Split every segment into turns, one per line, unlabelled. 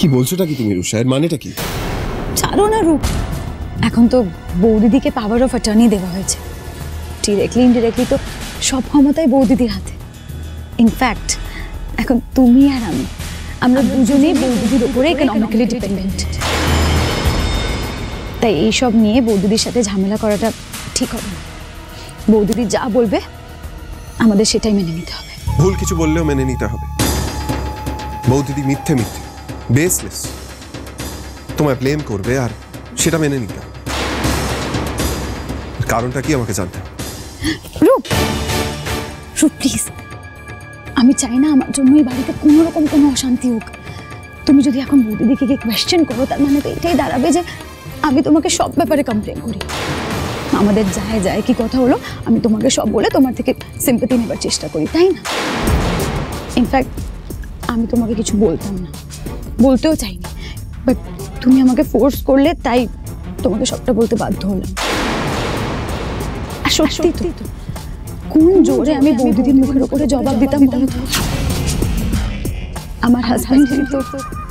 কি বলছোটা কি তুমি রুষা? এর মানেটা কি?
ছাড়ো না রূপ, এখন তো বৌদিদিকে পাওয়ার অফ অ্যাটর্নি দেওয়া হয়েছে। ডিরেক্টলি ইনডিরেক্টলি তো সব ক্ষমতাই বৌদিদির হাতে। ইনফ্যাক্ট এখন তুমি আর আমরা দুজনেই বৌদিদির উপরে ইকোনমিক্যালি ডিপেন্ডেন্ট। তাই এইসব নিয়ে বৌদিদির সাথে ঝামেলা করাটা ঠিক হবে না। বৌদিদি যা বলবে আমাদের সেটাই মেনে নিতে হবে।
ভুল কিছু বললেও মেনে নিতে হবে। বৌদিদি মিথ্যে মিথ্যে বেসলেস তোমায় ব্লেম করবে আর সেটা মেনে নিতে হবে। কারণটা কি আমাকে জানতে হবে।
রূপ রূপ প্লিজ, আমি চাই না আমার জন্য এই বাড়িতে কোনো রকম কোনো অশান্তি হোক। তুমি যদি এখন বৌদিদিকে গিয়ে কোয়েশ্চেন করো তার মানে তো এটাই দাঁড়াবে যে আমি তোমাকে সব ব্যাপারে কমপ্লেন করি। আমাদের যায় যায় কি কথা হলো, আমি তোমাকে সব বলে তোমার থেকে সিম্পাথি নেবার চেষ্টা করি, তাই না? ইনফ্যাক্ট আমি তোমাকে কিছু বলতাম না, বলতেও চাইনি, বাট তুমি আমাকে ফোর্স করলে তাই তোমাকে সবটা বলতে বাধ্য হলাম। আর সত্যি তো কোন জোরে আমি বৌদিদির মুখের উপরে জবাব দিতাম বলো তো? আমার হাজবেন্ডের তো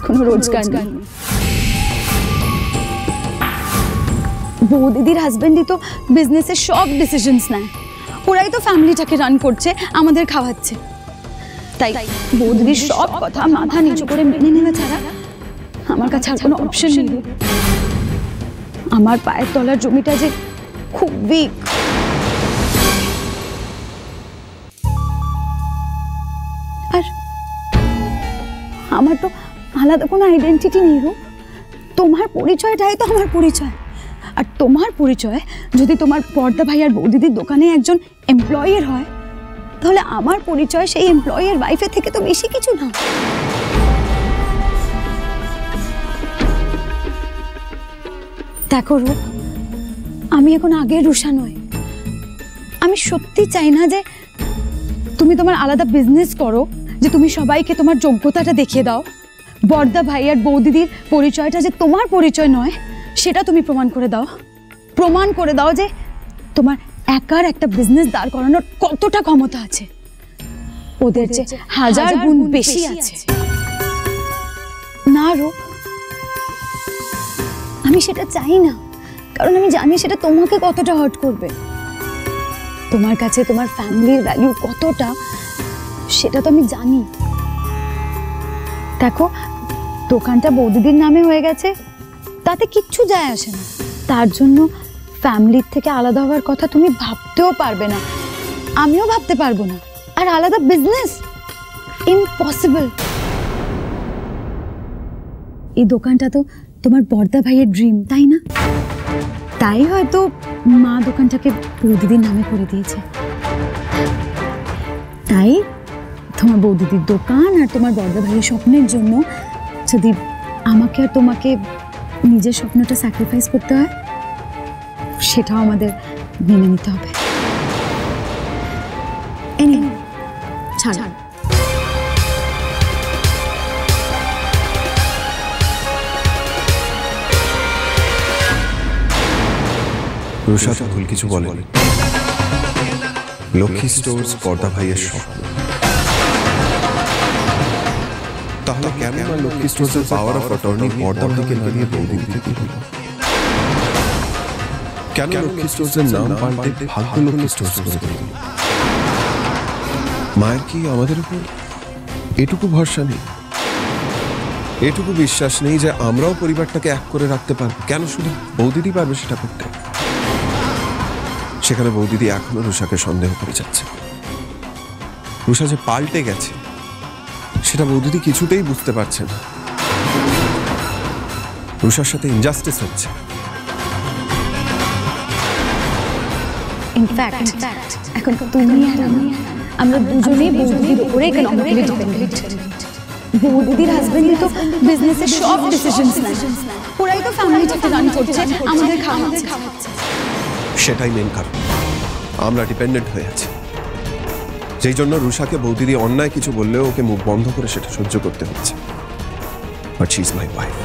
কোনো রোজগার নেই। বৌদিদির হাজবেন্ডই তো বিজনেসের সব ডিসিশনস নেয়, ওরাই তো ফ্যামিলিটাকে রান করছে, আমাদের খাওয়াচ্ছে। তাই বৌদিদির সব কথা মাথা নিচু করে মেনে নেওয়া ছাড়া আমার কাছে আর কোনো অপশন নেই। আমার পায়ের তলার জমিটা যে খুব উইক। আর আমার তো আলাদা কোনো আইডেন্টিটি নেই গো। তোমার পরিচয়টাই তো আমার পরিচয়। আর তোমার পরিচয় যদি তোমার পর্দা ভাই আর বৌদিদির দোকানে একজন এমপ্লয়ের হয়, তাহলে আমার পরিচয় সেই এমপ্লয়ের ওয়াইফের থেকে তো বেশি কিছু না। দেখো রূপ, আমি এখন আগের রুষা নই। আমি সত্যি চাই না যে তুমি তোমার আলাদা বিজনেস করো, যে তুমি সবাইকে তোমার যোগ্যতাটা দেখিয়ে দাও। বর্দা ভাই আর বৌদিদির পরিচয়টা যে তোমার পরিচয় নয় সেটা তুমি প্রমাণ করে দাও। প্রমাণ করে দাও যে তোমার একার একটা বিজনেস দাঁড় করানোর কতটা ক্ষমতা আছে, ওদের যে হাজার গুণ বেশি আছে। না রূপ, আমি সেটা চাই না, কারণ আমি জানি সেটা তোমাকে কতটা হার্ট করবে। তোমার কাছে তোমার ফ্যামিলির ভ্যালু কতটা সেটা তো আমি জানি। দেখো, দোকানটা বৌদিদির নামে হয়ে গেছে, তাতে কিচ্ছু যায় আসে না। তার জন্য ফ্যামিলির থেকে আলাদা হওয়ার কথা তুমি ভাবতেও পারবে না, আমিও ভাবতে পারবো না। আর আলাদা বিজনেস ইম্পসিবল। এই দোকানটা তো তোমার বর্দা ভাইয়ের ড্রিম, তাই না? তাই হয়তো মা দোকানটাকে বৌদিদির নামে করে দিয়েছে। তাই তোমার বৌদিদির দোকান আর তোমার বর্দা ভাইয়ের স্বপ্নের জন্য যদি আমাকে আর তোমাকে নিজের স্বপ্নটা স্যাক্রিফাইস করতে হয়, সেটাও আমাদের মেনে নিতে হবে। ছাড়।
রুষা তো ভুল কিছু বলেনি। লক্ষ্মী স্টোর্স পর্দা ভাইয়ের স্বপ্ন। তাহলে কেন না লক্ষ্মী স্টোর্সের পাওয়ার অফ অ্যাটর্নি পর্দা ভাইকে না দিয়ে বৌদিদিকে দিল? কেন লক্ষ্মী স্টোর্সের নাম পাল্টে ভাগ্য লক্ষ্মী স্টোর্স করে দিল? মায়ের কি আমাদের উপর এটুকু ভরসা নেই, এটুকু বিশ্বাস নেই যে আমরাও পরিবারটাকে এক করে রাখতে পারবো? কেন শুধু বৌদিদি পারবে সেটা করতে? সেখানে বৌদিদি এখনো রুষাকে সন্দেহ করে যাচ্ছে। রুষা যে পাল্টে গেছে সেটা বৌদিদি কিছুতেই বুঝতে পারছে না। রুষার সাথে ইনজাস্টিস হচ্ছে।
ইনফ্যাক্ট এখন তুমি আর আমরা দুজনেই বৌদিদির উপরে ইকোনমিক্যালি ডিপেন্ডেন্ট। বৌদিদির হাজবেন্ডই তো বিজনেসের সব ডিসিশনস নেয়, ওরাই তো ফ্যামিলিটাকে রান করছে, আমাদের খাওয়াচ্ছে।
সেটাই মেন কারণ, আমরা ডিপেন্ডেন্ট হয়ে আছি। যেই জন্য রুষাকে বৌদিদি অন্যায় কিছু বললেও ওকে মুখ বন্ধ করে সেটা সহ্য করতে হচ্ছে। But she is my wife.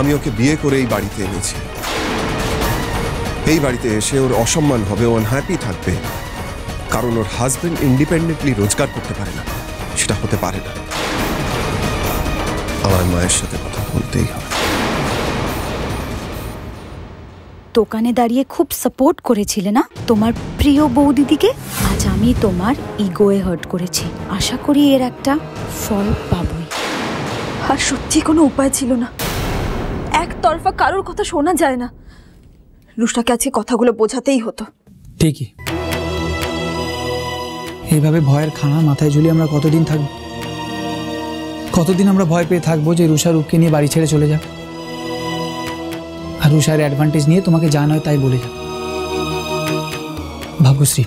আমি ওকে বিয়ে করে এই বাড়িতে এনেছি। এই বাড়িতে এসে ওর অসম্মান হবে, ও আনহ্যাপি থাকবে, কারণ ওর হাজবেন্ড ইন্ডিপেন্ডেন্টলি রোজগার করতে পারে না। সেটা হতে পারে না। আমার মায়ের সাথে কথা বলতেই হবে।
দোকানে দাঁড়িয়ে খুব সাপোর্ট করেছিলে না তোমার প্রিয় বৌদিদিকে, আজ আমি তোমার ইগোয়ে হার্ট করেছি, আশা করি এর একটা ফল পাবই।
আর সত্যি কোনো উপায় ছিল না, একতরফা কারোর কথা শোনা যায় না। রুষাকে আজকে কথাগুলো বোঝাতেই হতো।
ঠিকই, এইভাবে ভয়ের খানা মাথায় ঝুলিয়ে আমরা কতদিন থাকবো? কতদিন আমরা ভয় পেয়ে থাকবো যে রুষা রূপকে নিয়ে বাড়ি ছেড়ে চলে যাবে, আর রুষার অ্যাডভান্টেজ নিয়ে তোমাকে যা নয় তাই বলে যাবে। ভাগ্যশ্রী,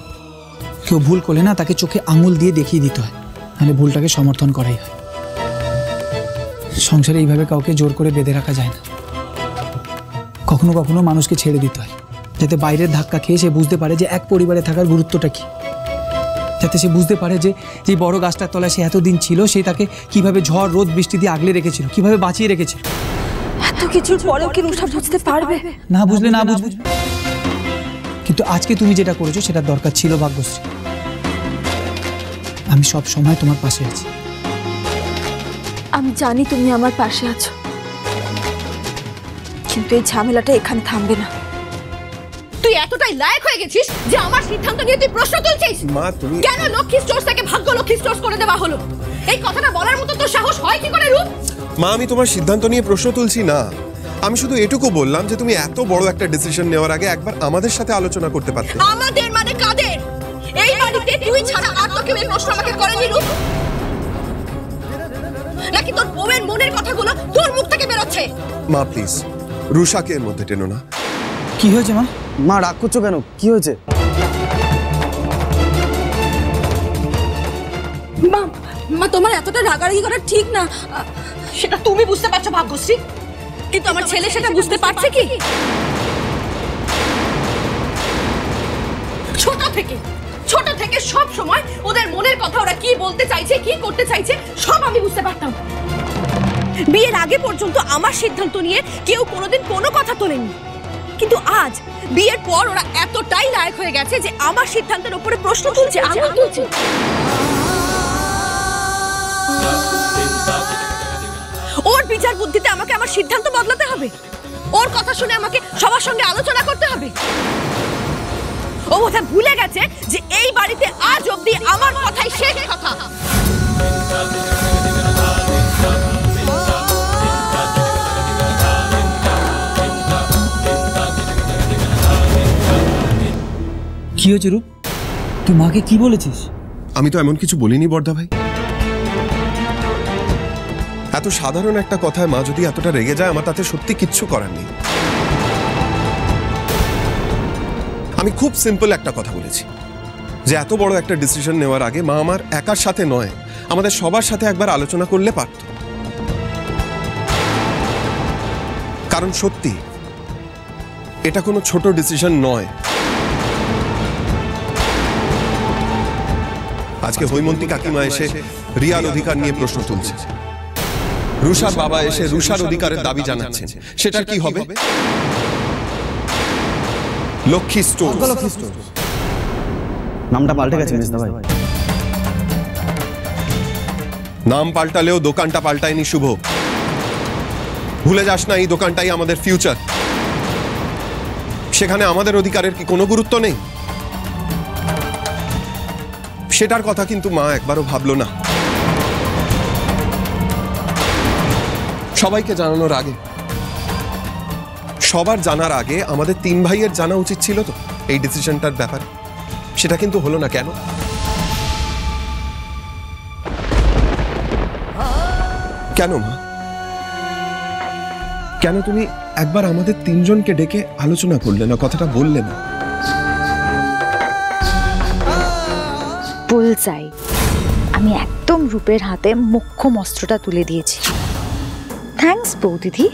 কেউ ভুল করলে না তাকে চোখে আঙুল দিয়ে দেখিয়ে দিতে হয়, নাহলে ভুলটাকে সমর্থন করাই হয়। সংসারে এইভাবে কাউকে জোর করে বেঁধে রাখা যায় না। কখনো কখনো মানুষকে ছেড়ে দিতে হয়, যাতে বাইরের ধাক্কা খেয়ে সে বুঝতে পারে যে এক পরিবারে থাকার গুরুত্বটা কি, যাতে সে বুঝতে পারে যে যে বড় গাছটার তলায় সে এতদিন ছিল, সে তাকে কিভাবে ঝড় রোদ বৃষ্টি দিয়ে আগলে রেখেছিল, কিভাবে বাঁচিয়ে রেখেছিল।
এত কিছুর পরেও কি রুষা বুঝতে পারবে?
না বুঝলে না বুঝবে, কিন্তু আজকে তুমি যেটা করেছো সেটা দরকার ছিল ভাগ্যশ্রী। আমি সব সময় তোমার পাশে আছি।
আমি জানি তুমি আমার পাশে আছো, কিন্তু এই ঝামেলাটা এখানে থামবে না।
তুই এতটাই লায়ক হয়ে গেছিস যে আমার সিদ্ধান্ত নিয়ে তুই প্রশ্ন তুলছিস।
মা তুমি
কেন লক্ষ্মী স্টোর্স থেকে ভাগ্য লক্ষ্মী স্টোর্স করে দেওয়া হলো? এই কথাটা বলার মতো তোর সাহস হয় কি করে রূপ?
মা, আমি তোমার সিদ্ধান্ত নিয়ে প্রশ্ন তুলছি না, আমি শুধু এটুকু বললাম যে তুমি এত বড় একটা ডিসিশন নেওয়ার আগে একবার আমাদের সাথে আলোচনা করতে পারতে।
আমাদের মানে কাদের? এই বাড়িতে তুই ছাড়া আর তো কেউ এই প্রশ্ন আমাকে করেনি রূপ? নাকি তোর বউয়ের মনের কথাগুলো তোর মুখ থেকে বেরোচ্ছে?
মা প্লিজ, রুষাকে এর মধ্যে টেনো না।
কি হয়েছে মা?
মা রাগ করছো কেন? কি হয়েছে?
মা, মা তোমার এতটা রাগারাগি করা ঠিক না। সেটা তুমি বুঝতে পারছো ভাগ্যশ্রী, কিন্তু আমার ছেলে সেটা বুঝতে পারছে কি? ছোট থেকে সব সময় ওদের মনের কথা, ওরা কি বলতে চাইছে, কি করতে চাইছে, সব আমি বুঝতে পারতাম। বিয়ের আগে পর্যন্ত আমার সিদ্ধান্ত নিয়ে কেউ কোনোদিন কোনো কথা তোলেনি, কিন্তু আজ বিয়ের পর ওরা এতটাই লায়ক হয়ে গেছে যে আমার সিদ্ধান্তের উপরে প্রশ্ন তুলছে, আঙুল তুলছে। ওর বিচার বুদ্ধিতে আমাকে আমার সিদ্ধান্ত বদলাতে হবে, ওর কথা শুনে আমাকে সবার সঙ্গে আলোচনা করতে হবে। ও বোধহয় ভুলে গেছে যে এই বাড়িতে আজ অবধি আমার কথাই শেষ কথা।
কি হয়েছে রূপ? তুই মাকে কি বলেছিস?
আমি তো এমন কিছু বলিনি বর্দা ভাই। এত সাধারণ একটা কথায় মা যদি এতটা রেগে যায়, আমার তাতে সত্যি কিচ্ছু করার নেই। আমি খুব সিম্পল একটা কথা বলেছি, যে এত বড় একটা ডিসিশন নেওয়ার আগে মা আমার একার সাথে নয়, আমাদের সবার সাথে একবার আলোচনা করলে পারত। কারণ সত্যি এটা কোনো ছোট ডিসিশন নয়। আজকে হৈমন্তী কাকিমা এসে রিয়ার অধিকার নিয়ে প্রশ্ন তুলছে, রুষার বাবা এসে রুষার অধিকারের দাবি জানাচ্ছেন, সেটা কি হবে? লক্ষ্মী স্টোর।
নামটা পাল্টে গেছে মেজদা ভাই।
নাম পাল্টালেও দোকানটা পাল্টায়নি শুভ। ভুলে যাস না, এই দোকানটাই আমাদের ফিউচার। সেখানে আমাদের অধিকারের কি কোনো গুরুত্ব নেই? সেটার কথা কিন্তু মা একবারও ভাবলো না। সবাইকে জানানোর আগে, সবার জানার আগে আমাদের তিন ভাইয়ের জানা উচিত ছিল তো এই ডিসিশনটার ব্যাপারে। সেটা কিন্তু হলো না। কেন? কেন মা? কেন তুমি একবার আমাদের তিনজনকে ডেকে আলোচনা করলে না, কথাটা বললে না?
বুলসাই, আমি একদম রূপের হাতে মোক্ষম অস্ত্রটা তুলে দিয়েছি। থ্যাঙ্কস বৌদিদি,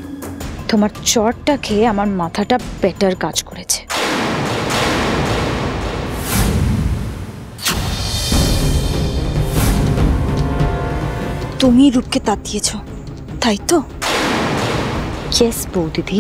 তোমার চটটা খেয়ে আমার মাথাটা বেটার কাজ করেছে।
তুমি রূপকে তাতিয়েছ, তাই তো?
ইয়েস বৌদিদি,